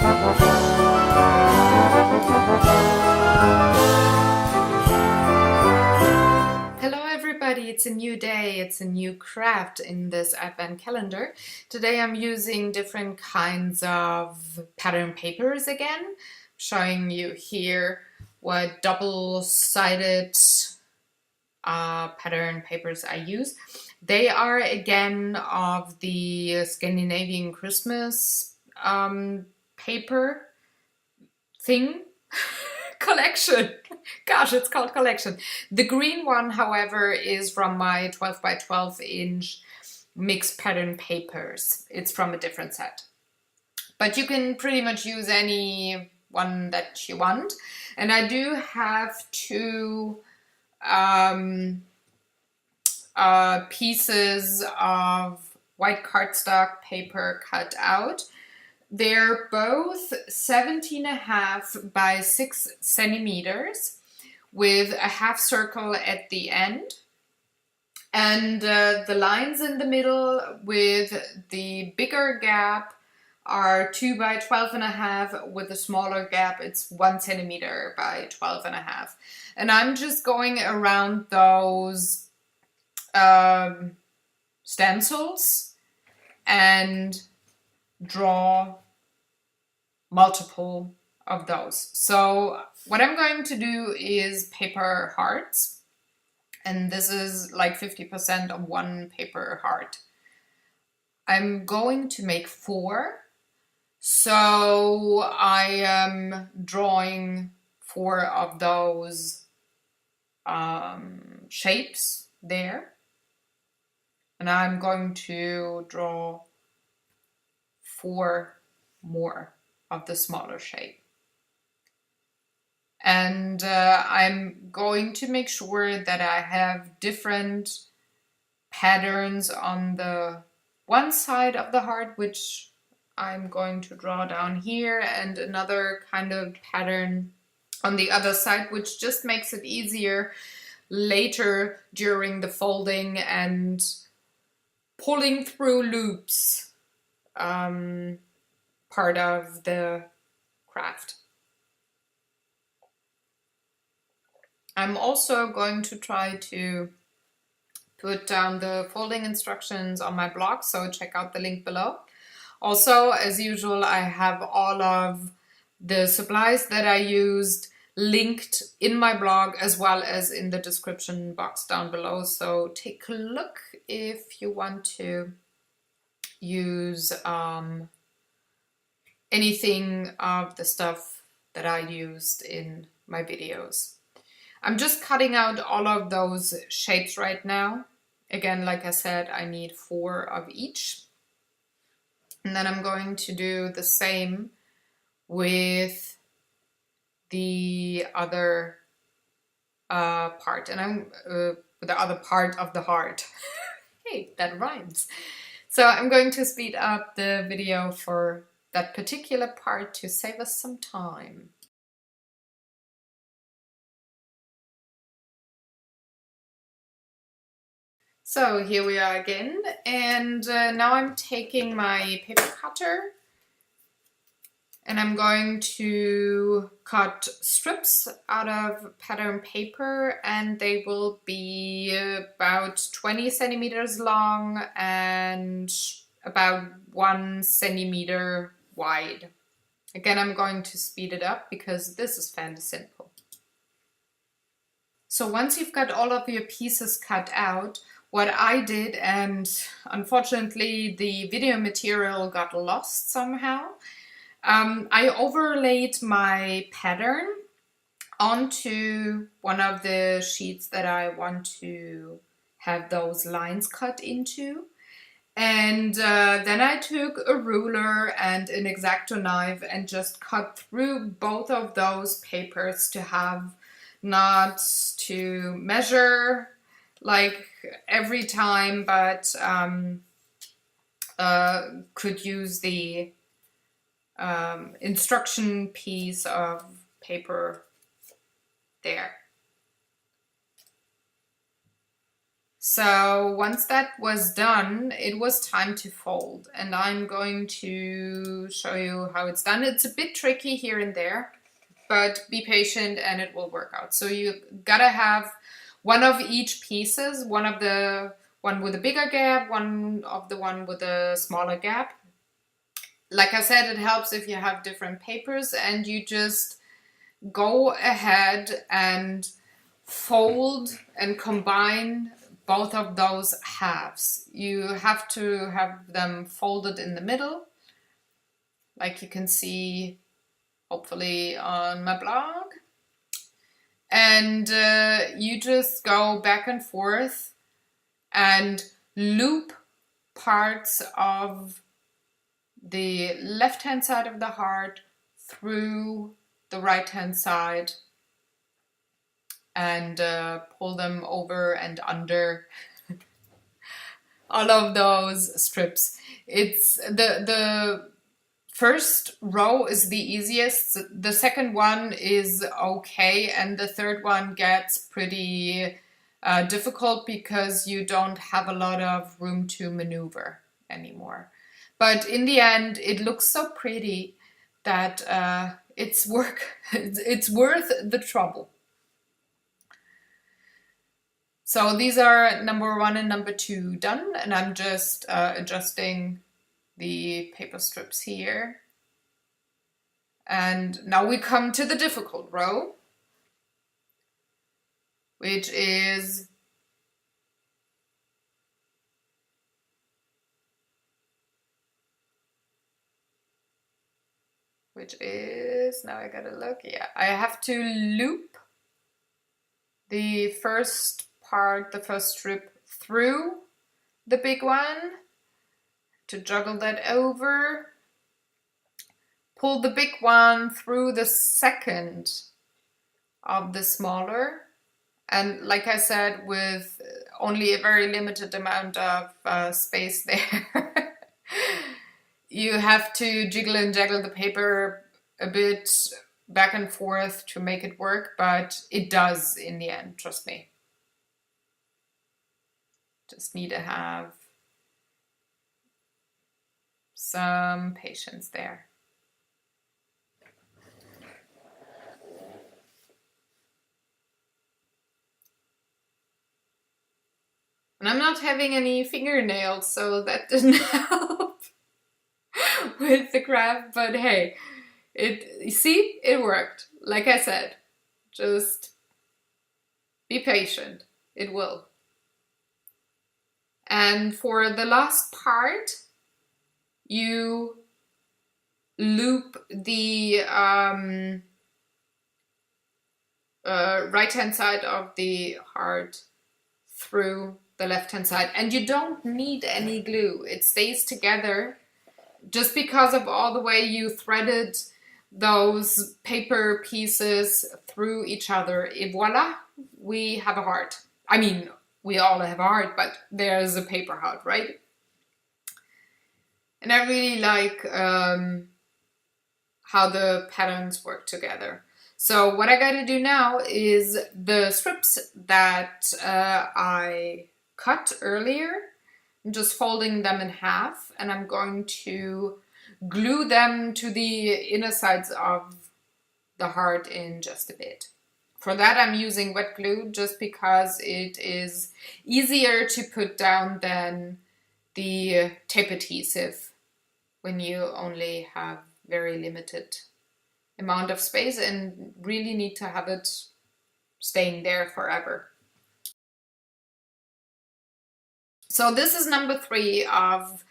Hello everybody, it's a new day, it's a new craft in this advent calendar. Today I'm using different kinds of pattern papers again, showing you here what double-sided pattern papers I use. They are again of the Scandinavian Christmas paper thing. Collection. Gosh, it's called collection. The green one, however, is from my 12 by 12 inch mixed pattern papers. It's from a different set. But you can pretty much use any one that you want. And I do have two pieces of white cardstock paper cut out. They're both 17.5 by 6 centimeters with a half circle at the end. And the lines in the middle with the bigger gap are 2 by 12.5. With the smaller gap, it's 1 centimeter by 12.5. And I'm just going around those stencils and draw multiple of those. So what I'm going to do is paper hearts, and this is like 50% of one paper heart. I'm going to make 4, so I am drawing 4 of those shapes there, and I'm going to draw 4 more of the smaller shape. And I'm going to make sure that I have different patterns on the one side of the heart, which I'm going to draw down here, and another kind of pattern on the other side, which just makes it easier later during the folding and pulling through loops part of the craft. I'm also going to try to put down the folding instructions on my blog, so check out the link below. Also, as usual, I have all of the supplies that I used linked in my blog as well as in the description box down below, so take a look if you want to use anything of the stuff that I used in my videos. I'm just cutting out all of those shapes right now. Again, like I said, I need 4 of each. And then I'm going to do the same with the other part, and I'm the other part of the heart. Hey, that rhymes. So I'm going to speed up the video for that particular part to save us some time. So here we are again, and now I'm taking my paper cutter and I'm going to cut strips out of pattern paper, and they will be about 20 centimeters long and about 1 centimeter wide. Again, I'm going to speed it up because this is fairly simple. So once you've got all of your pieces cut out, what I did, and unfortunately the video material got lost somehow, I overlaid my pattern onto one of the sheets that I want to have those lines cut into. And then I took a ruler and an X-Acto knife and just cut through both of those papers to have not to measure like every time, but could use the instruction piece of paper there. So once that was done, it was time to fold, and I'm going to show you how it's done. It's a bit tricky here and there, but be patient and it will work out. So you gotta have one of each pieces, one with a bigger gap, one with a smaller gap. Like I said, it helps if you have different papers, and you just go ahead and fold and combine both of those halves. You have to have them folded in the middle, like you can see hopefully on my blog. And you just go back and forth and loop parts of the left-hand side of the heart through the right-hand side, and pull them over and under all of those strips. It's the first row is the easiest, the second one is okay, and the third one gets pretty difficult because you don't have a lot of room to maneuver anymore. But in the end, it looks so pretty that it's worth the trouble. So these are number 1 and number 2 done, and I'm just adjusting the paper strips here. And now we come to the difficult row, which is now I gotta look. Yeah, I have to loop the first part, the first strip through the big one, to juggle that over, pull the big one through the second of the smaller, and like I said, with only a very limited amount of space there, you have to jiggle and jaggle the paper a bit back and forth to make it work, but it does in the end, trust me. Just need to have some patience there. And I'm not having any fingernails, so that didn't help with the craft, but hey, it worked. Like I said, just be patient, it will. And for the last part, you loop the right-hand side of the heart through the left-hand side, and you don't need any glue. It stays together just because of all the way you threaded those paper pieces through each other. Et voila, we have a heart. I mean, we all have a heart, but there's a paper heart, right? And I really like how the patterns work together. So what I gotta do now is the strips that I cut earlier, I'm just folding them in half, and I'm going to glue them to the inner sides of the heart in just a bit. For that I'm using wet glue just because it is easier to put down than the tape adhesive when you only have very limited amount of space and really need to have it staying there forever. So this is number 3 of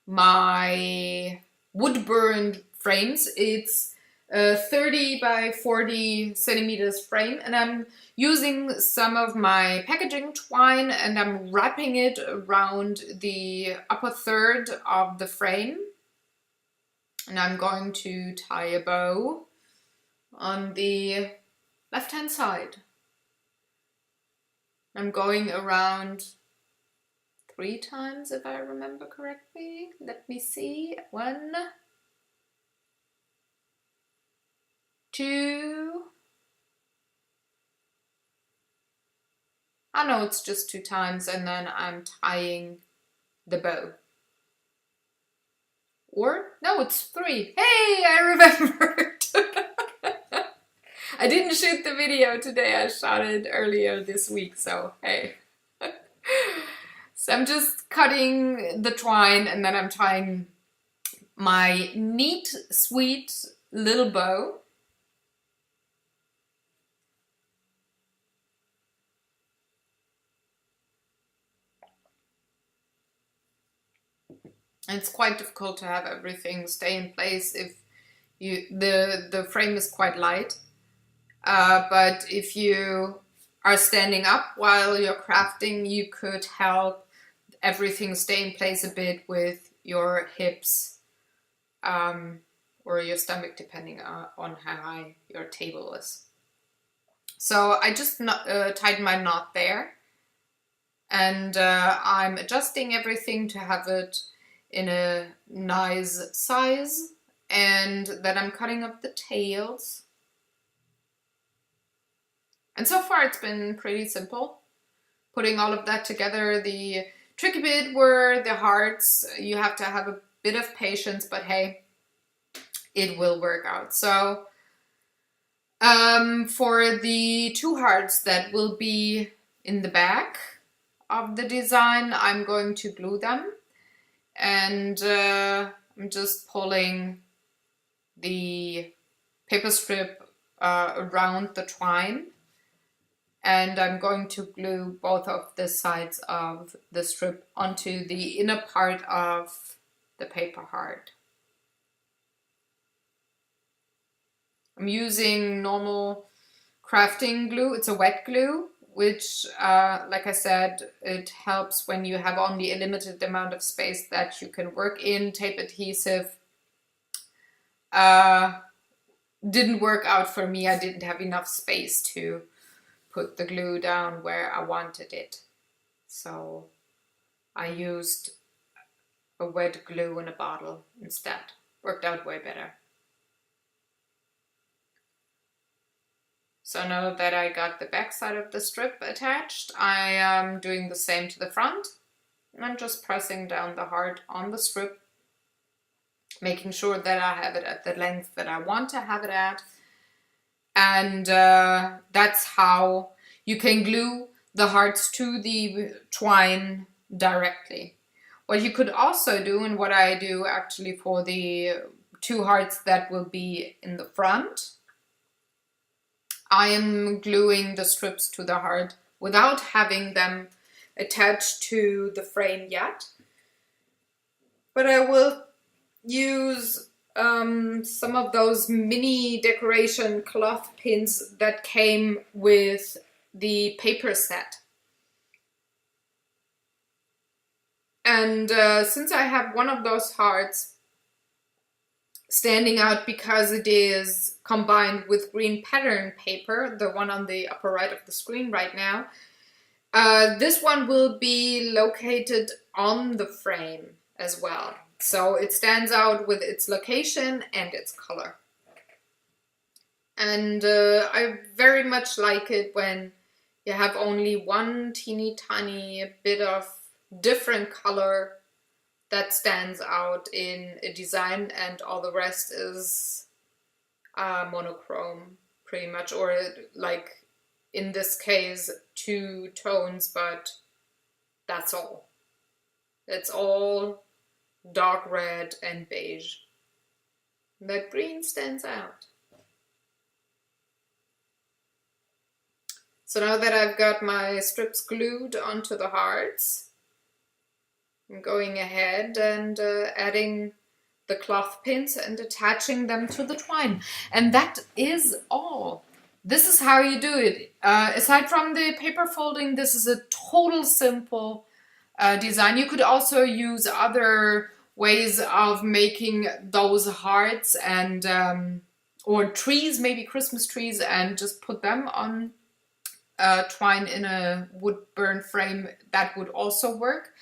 my wood burned frames. It's a 30 by 40 centimeters frame, and I'm using some of my packaging twine and I'm wrapping it around the upper third of the frame. And I'm going to tie a bow on the left-hand side. I'm going around 3 times, if I remember correctly. Let me see. 1, 2, I know it's just 2 times, and then I'm tying the bow. Or, no, it's 3. Hey, I remembered! I didn't shoot the video today, I shot it earlier this week, so hey. So I'm just cutting the twine, and then I'm tying my neat, sweet little bow. It's quite difficult to have everything stay in place if the frame is quite light. But if you are standing up while you're crafting, you could help everything stay in place a bit with your hips or your stomach, depending on how high your table is. So I just tied my knot there, and I'm adjusting everything to have it in a nice size, and then I'm cutting up the tails. And so far it's been pretty simple, putting all of that together. The tricky bit were the hearts. You have to have a bit of patience, but hey, it will work out. So for the 2 hearts that will be in the back of the design, I'm going to glue them. And I'm just pulling the paper strip around the twine, and I'm going to glue both of the sides of the strip onto the inner part of the paper heart. I'm using normal crafting glue. It's a wet glue, which, like I said, it helps when you have only a limited amount of space that you can work in. Tape adhesive didn't work out for me. I didn't have enough space to put the glue down where I wanted it. So I used a wet glue in a bottle instead. Worked out way better. So now that I got the back side of the strip attached, I am doing the same to the front. And I'm just pressing down the heart on the strip, making sure that I have it at the length that I want to have it at. And that's how you can glue the hearts to the twine directly. What you could also do, and what I do actually for the 2 hearts that will be in the front, I am gluing the strips to the heart without having them attached to the frame yet. But I will use some of those mini decoration cloth pins that came with the paper set. And since I have one of those hearts standing out because it is combined with green pattern paper, the one on the upper right of the screen right now, this one will be located on the frame as well. So it stands out with its location and its color. And I very much like it when you have only one teeny tiny bit of different color that stands out in a design, and all the rest is monochrome pretty much, or like in this case 2 tones, but that's all. It's all dark red and beige. That green stands out. So now that I've got my strips glued onto the hearts, I'm going ahead and adding the cloth pins and attaching them to the twine. And that is all. This is how you do it. Aside from the paper folding, this is a total simple design. You could also use other ways of making those hearts and or trees, maybe Christmas trees, and just put them on twine in a wood burn frame. That would also work.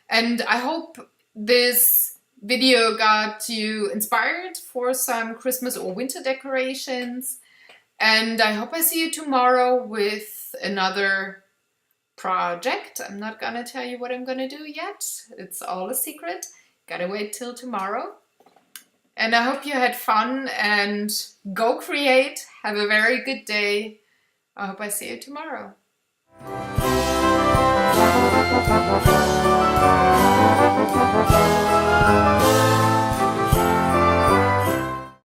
And I hope this video got you inspired for some Christmas or winter decorations. And I hope I see you tomorrow with another project. I'm not gonna tell you what I'm gonna do yet. It's all a secret. Gotta wait till tomorrow. And I hope you had fun and go create. Have a very good day. I hope I see you tomorrow.